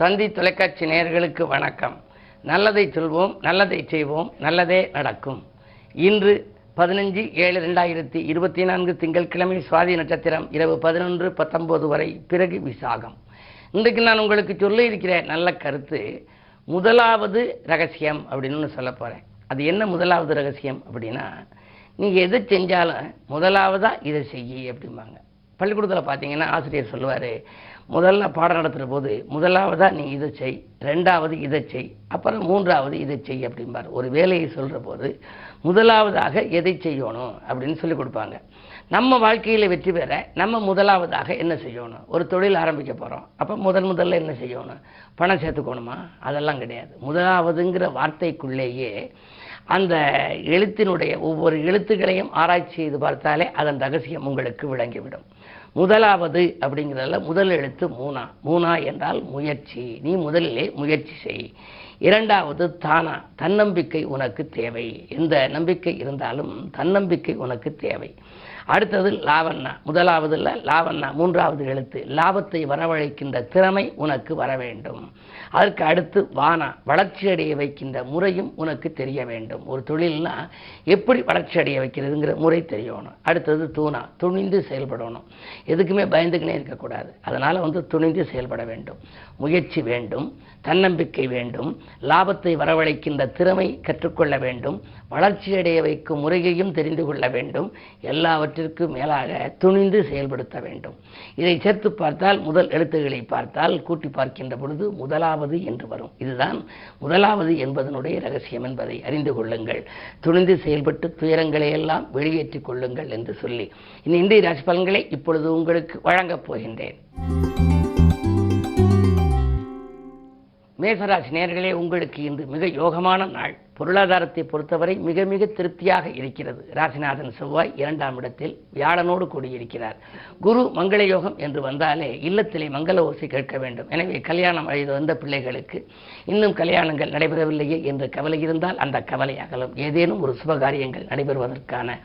தந்தி தொலைக்காட்சி நேயர்களுக்கு வணக்கம். நல்லதை சொல்வோம், நல்லதை செய்வோம், நல்லதே நடக்கும். இன்று 15/7/2024 திங்கட்கிழமை சுவாதி நட்சத்திரம் இரவு 11:19 வரை, பிறகு விசாகம். இன்றைக்கு நான் உங்களுக்கு சொல்ல இருக்கிற நல்ல கருத்து முதலாவது ரகசியம் அப்படின்னு சொல்ல போகிறேன். அது என்ன முதலாவது ரகசியம் அப்படின்னா, நீங்கள் எதை செஞ்சாலும் முதலாவதாக இதை செய்ய அப்படிம்பாங்க. பள்ளிக்கூடத்தில் பார்த்தீங்கன்னா ஆசிரியர் சொல்லுவார், முதல்ல பாடம் நடத்துகிற போது முதலாவதாக நீ இதை செய், ரெண்டாவது இதை செய், அப்புறம் மூன்றாவது இதை செய் அப்படிம்பார். ஒரு வேலையை சொல்கிற போது முதலாவதாக எதை செய்யணும் அப்படின்னு சொல்லி கொடுப்பாங்க. நம்ம வாழ்க்கையில் வெற்றி பெற நம்ம முதலாவதாக என்ன செய்யணும்? ஒரு தொழில் ஆரம்பிக்க போகிறோம், அப்போ முதல்ல என்ன செய்யணும்? பணம் சேர்த்துக்கணுமா? அதெல்லாம் கிடையாது. முதலாவதுங்கிற வார்த்தைக்குள்ளேயே அந்த எழுத்தினுடைய ஒவ்வொரு எழுத்துக்களையும் ஆராய்ச்சி செய்து பார்த்தாலே அதன் ரகசியம் உங்களுக்கு விளங்கிவிடும். முதலாவது அப்படிங்கிறதுல முதல் எழுத்து மூனா என்றால் முயற்சி. நீ முதலிலே முயற்சி செய். இரண்டாவது தானா, தன்னம்பிக்கை உனக்கு தேவை. எந்த நம்பிக்கை இருந்தாலும் தன்னம்பிக்கை உனக்கு தேவை. அடுத்தது லாவண்ணா, முதலாவதுல லாவண்ணா மூன்றாவது எழுத்து, லாபத்தை வரவழைக்கின்ற திறமை உனக்கு வர வேண்டும். அதற்கு அடுத்து வானா, வளர்ச்சி அடைய வைக்கின்ற முறையும் உனக்கு தெரிய வேண்டும். ஒரு தொழில்னா எப்படி வளர்ச்சி அடைய வைக்கிறதுங்கிற முறை தெரியணும். அடுத்தது தூணா, துணிந்து செயல்படணும். எதுக்குமே பயந்துக்கினே இருக்கக்கூடாது. அதனால் துணிந்து செயல்பட வேண்டும். முயற்சி வேண்டும், தன்னம்பிக்கை வேண்டும், லாபத்தை வரவழைக்கின்ற திறமை கற்றுக்கொள்ள வேண்டும், வளர்ச்சி அடைய வைக்கும் முறையையும் தெரிந்து கொள்ள வேண்டும். எல்லாவற்றிற்கும் மேலாக துணிந்து செயல்படுத்த வேண்டும். இதை சேர்த்து பார்த்தால், முதல் எழுத்துக்களை பார்த்தால், கூட்டி பார்க்கின்ற பொழுது முதலாவது என்று வரும். இதுதான் முதலாவது என்பதனுடைய ரகசியம் என்பதை அறிந்து கொள்ளுங்கள். துணிந்து செயல்பட்டு துயரங்களை எல்லாம் வெளியேற்றிக் கொள்ளுங்கள் என்று சொல்லி இன்றைய ராசி பலன்களை இப்பொழுது உங்களுக்கு வழங்கப் போகின்றேன். மேசராசி நேயர்களே, உங்களுக்கு இன்று மிக யோகமான நாள். பொருளாதாரத்தை பொறுத்தவரை மிக மிக திருப்தியாக இருக்கிறது. ராசிநாதன் செவ்வாய் 2ஆம் இடத்தில் வியாழனோடு கூடியிருக்கிறார். குரு மங்கள யோகம் என்று வந்தாலே இல்லத்திலே மங்கள ஓசை கேட்க வேண்டும். எனவே கல்யாணம் வயது வந்த பிள்ளைகளுக்கு இன்னும் கல்யாணங்கள் நடைபெறவில்லையே என்று கவலை இருந்தால் அந்த கவலை அகலும். ஏதேனும் ஒரு சுபகாரியங்கள் நடைபெறுவதற்கான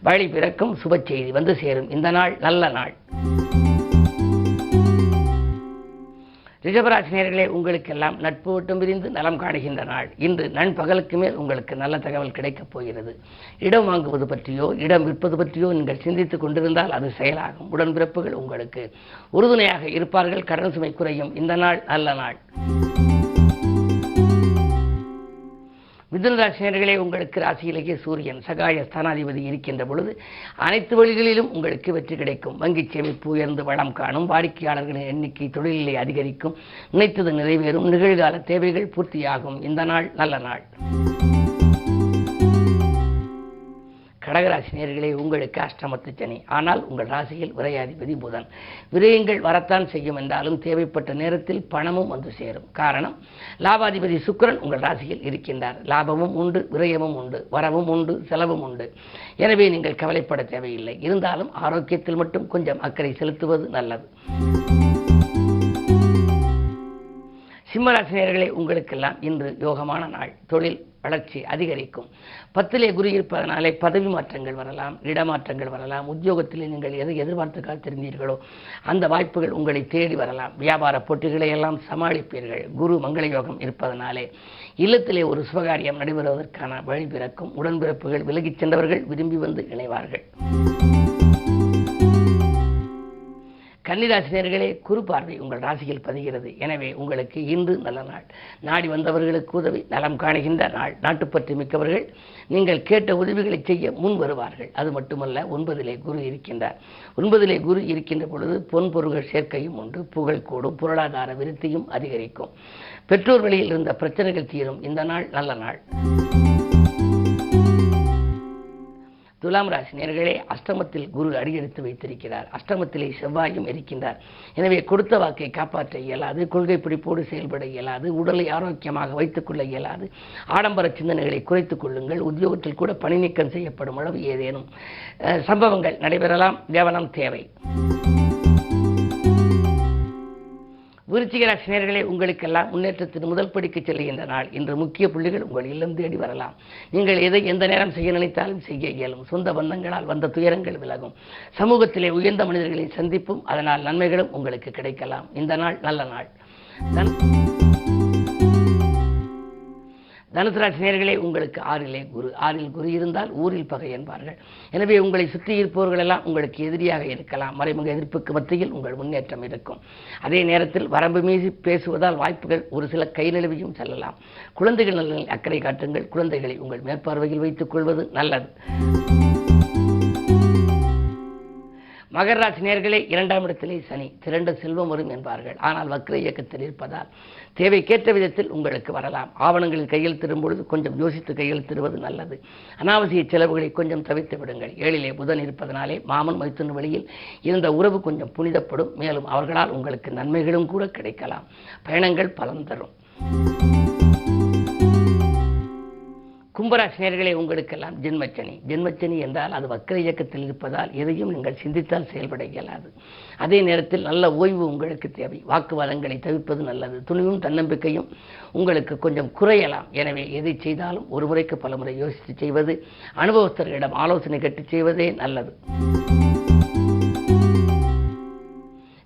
வழி பிறக்கும். சுப செய்தி வந்து சேரும். இந்த நாள் நல்ல நாள். ரிஷபராசி நேயர்களே, உங்களுக்கெல்லாம் நட்பு வட்டம் விரிந்து நலம் காணுகின்ற நாள். இன்று நண்பகலுக்கு மேல் உங்களுக்கு நல்ல தகவல் கிடைக்கப் போகிறது. இடம் வாங்குவது பற்றியோ இடம் விற்பது பற்றியோ நீங்கள் சிந்தித்துக் கொண்டிருந்தால் அது செயலாகும். உடன்பிறப்புகள் உங்களுக்கு உறுதுணையாக இருப்பார்கள். கடன் சுமை குறையும். இந்த நாள் நல்ல நாள். மிதுன ராசினியர்களே, உங்களுக்கு ராசியிலேயே சூரியன் சகாய ஸ்தானாதிபதி இருக்கின்ற பொழுது அனைத்து வழிகளிலும் உங்களுக்கு வெற்றி கிடைக்கும். வங்கி சேமிப்பு உயர்ந்து வளம் காணும். வாடிக்கையாளர்களின் எண்ணிக்கை தொழிலிலே அதிகரிக்கும். நினைத்தது நிறைவேறும். நிகழ்கால தேவைகள் பூர்த்தியாகும். இந்த நாள் நல்ல நாள். கடகராசினியர்களே, உங்களுக்கு அஷ்டமத்து சனி. ஆனால் உங்கள் ராசியில் விரையாதிபதி புதன். விரயங்கள் வரத்தான் செய்யும் என்றாலும் தேவைப்பட்ட நேரத்தில் பணமும் வந்து சேரும். காரணம், லாபாதிபதி சுக்கிரன் உங்கள் ராசியில் இருக்கின்றார். லாபமும் உண்டு, விரயமும் உண்டு, வரவும் உண்டு, செலவும் உண்டு. எனவே நீங்கள் கவலைப்பட தேவையில்லை. இருந்தாலும் ஆரோக்கியத்தில் மட்டும் கொஞ்சம் அக்கறை செலுத்துவது நல்லது. சிம்மராசினியர்களே, உங்களுக்கெல்லாம் இன்று யோகமான நாள். தொழில் வளர்ச்சி அதிகரிக்கும். 10லே குரு இருப்பதனாலே பதவி மாற்றங்கள் வரலாம், இடமாற்றங்கள் வரலாம். உத்தியோகத்திலே நீங்கள் எதை எதிர்பார்த்து காத்திருந்தீர்களோ அந்த வாய்ப்புகள் உங்களை தேடி வரலாம். வியாபார போட்டிகளை எல்லாம் சமாளிப்பீர்கள். குரு மங்கள யோகம் இருப்பதனாலே இல்லத்திலே ஒரு சுபகாரியம் நடைபெறுவதற்கான வழி பிறக்கும். உடன்பிறப்புகள் விலகிச் சென்றவர்கள் விரும்பி வந்து இணைவார்கள். கன்னிராசினியர்களே, குரு பார்வை உங்கள் ராசியில் பதிகிறது. எனவே உங்களுக்கு இன்று நல்ல நாள். நாடி வந்தவர்களுக்கு உதவி நலம் காணுகின்ற நாள். நாட்டுப்பற்று மிக்கவர்கள் நீங்கள் கேட்ட உதவிகளை செய்ய முன் வருவார்கள். அது மட்டுமல்ல, 9லே குரு இருக்கின்றார். 9லே குரு இருக்கின்ற பொழுது பொன் பொருள்கள் சேர்க்கையும் உண்டு. புகழ் கூடும். பொருளாதார விருத்தியும் அதிகரிக்கும். பெற்றோர் வழியில் இருந்த பிரச்சனைகள் தீரும். இந்த நாள் நல்ல நாள். துலாம் ராசி நேயர்களே, அஷ்டமத்தில் குரு அடியெடுத்து வைத்திருக்கிறார். அஷ்டமத்திலே செவ்வாயும் இருக்கின்றார். எனவே கொடுத்த வாக்கை காப்பாற்ற இயலாது. கொள்கை பிடிப்போடு செயல்பட இயலாது. உடலை ஆரோக்கியமாக வைத்துக் கொள்ள இயலாது. ஆடம்பர சிந்தனைகளை குறைத்துக் கொள்ளுங்கள். உத்தியோகத்தில் கூட பணி நீக்கம் செய்யப்படும் அளவு ஏதேனும் சம்பவங்கள் நடைபெறலாம். கவனம் தேவை. விருச்சிக ராசி நேயர்களே, உங்களுக்கெல்லாம் முன்னேற்றத்தின் முதல் படிக்கு செல்கின்ற நாள். இன்று முக்கிய புள்ளிகள் உங்கள் இல்லம் தேடி வரலாம். நீங்கள் எதை எந்த நேரம் செய்ய நினைத்தாலும் செய்ய இயலும். சொந்த பந்தங்களால் வந்த துயரங்கள் விலகும். சமூகத்திலே உயர்ந்த மனிதர்களின் சந்திப்பும் அதனால் நன்மைகளும் உங்களுக்கு கிடைக்கலாம். இந்த நாள் நல்ல நாள். தனுசு ராசி நேயர்களே, உங்களுக்கு ஆறில் குரு இருந்தால் ஊரில் பகை என்பார்கள். எனவே உங்களை சுற்றி இருப்பவர்கள் எல்லாம் உங்களுக்கு எதிரியாக இருக்கலாம். மறைமுக எதிர்ப்புக்கு மத்தியில் உங்கள் முன்னேற்றம் இருக்கும். அதே நேரத்தில் வரம்பு மீறி பேசுவதால் வாய்ப்புகள் ஒரு சில கை நழுவியும் செல்லலாம். குழந்தைகள் நலனில் அக்கறை காட்டுங்கள். குழந்தைகளை உங்கள் மேற்பார்வையில் வைத்துக் கொள்வது நல்லது. மகர ராசி நேயர்களே, 2ஆம் இடத்திலே சனி, திரண்ட செல்வம் வரும் என்பார்கள். ஆனால் வக்ர இயக்கத்தில் இருப்பதால் தேவைக்கேற்ற விதத்தில் உங்களுக்கு வரலாம். ஆவணங்களில் கையெழுத்திடும் பொழுது கொஞ்சம் யோசித்து கையெழுத்திடுவது நல்லது. அனாவசிய செலவுகளை கொஞ்சம் தவிர்த்து விடுங்கள். 7லே புதன் இருப்பதனாலே மாமன் மைத்துன வழியில் இருந்த உறவு கொஞ்சம் புனிதப்படும். மேலும் அவர்களால் உங்களுக்கு நன்மைகளும் கூட கிடைக்கலாம். பயணங்கள் பலன் தரும். கும்பராசி நேயர்களே, உங்களுக்கெல்லாம் ஜென்மச்சனி என்றால் அது வக்ர இயக்கத்தில் இருப்பதால் எதையும் நீங்கள் சிந்தித்தால் செயல்பட இயலாது. அதே நேரத்தில் நல்ல ஓய்வு உங்களுக்கு தேவை. வாக்குவாதங்களை தவிர்ப்பது நல்லது. துணிவும் தன்னம்பிக்கையும் உங்களுக்கு கொஞ்சம் குறையலாம். எனவே எதை செய்தாலும் ஒரு முறைக்கு பல முறை யோசித்து செய்வது, அனுபவஸ்தர்களிடம் ஆலோசனை கேட்டு செய்வதே நல்லது.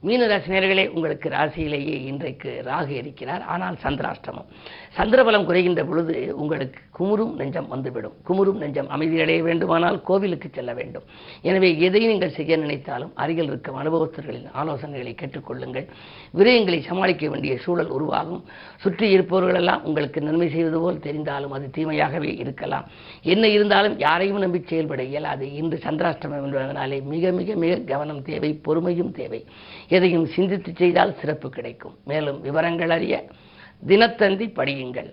மீனராசி நேயர்களே, உங்களுக்கு ராசியிலேயே இன்றைக்கு ராகு இருக்கிறார். ஆனால் சந்திராஷ்டமம். சந்திரபலம் குறைகின்ற பொழுது உங்களுக்கு குமுறும் நெஞ்சம் வந்துவிடும். குமுறும் நெஞ்சம் அமைதியடைய வேண்டுமானால் கோவிலுக்கு செல்ல வேண்டும். எனவே எதை நீங்கள் செய்ய நினைத்தாலும் அருகில் இருக்கும் அனுபவஸ்தர்களின் ஆலோசனைகளை கேட்டுக்கொள்ளுங்கள். விரயங்களை சமாளிக்க வேண்டிய சூழல் உருவாகும். சுற்றி இருப்பவர்களெல்லாம் உங்களுக்கு நன்மை செய்வது போல் தெரிந்தாலும் அது தீமையாகவே இருக்கலாம். என்ன இருந்தாலும் யாரையும் நம்பி செயல்பட இயலாது. இன்று சந்திராஷ்டமம் என்பதனாலே மிக மிக மிக கவனம் தேவை, பொறுமையும் தேவை. எதையும் சிந்தித்து செய்தால் சிறப்பு கிடைக்கும். மேலும் விவரங்கள் அறிய தினத்தந்தி படியுங்கள்.